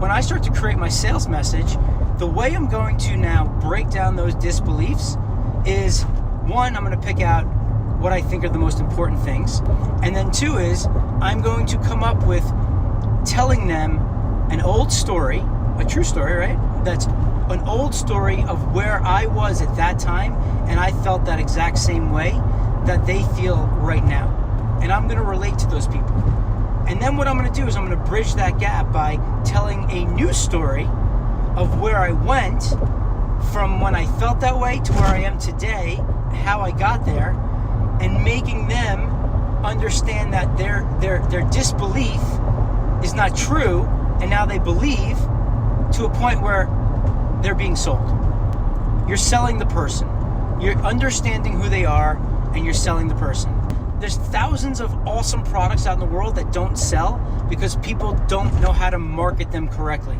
when I start to create my sales message, the way I'm going to now break down those disbeliefs is, one, I'm going to pick out what I think are the most important things. And then two is, I'm going to come up with telling them an old story, a true story, right? That's an old story of where I was at that time, and I felt that exact same way that they feel right now. And I'm going to relate to those people. And then what I'm going to do is I'm going to bridge that gap by telling a new story of where I went from when I felt that way to where I am today, how I got there, and making them understand that their disbelief is not true, and now they believe to a point where they're being sold. You're selling the person. You're understanding who they are, and you're selling the person. There's thousands of awesome products out in the world that don't sell because people don't know how to market them correctly.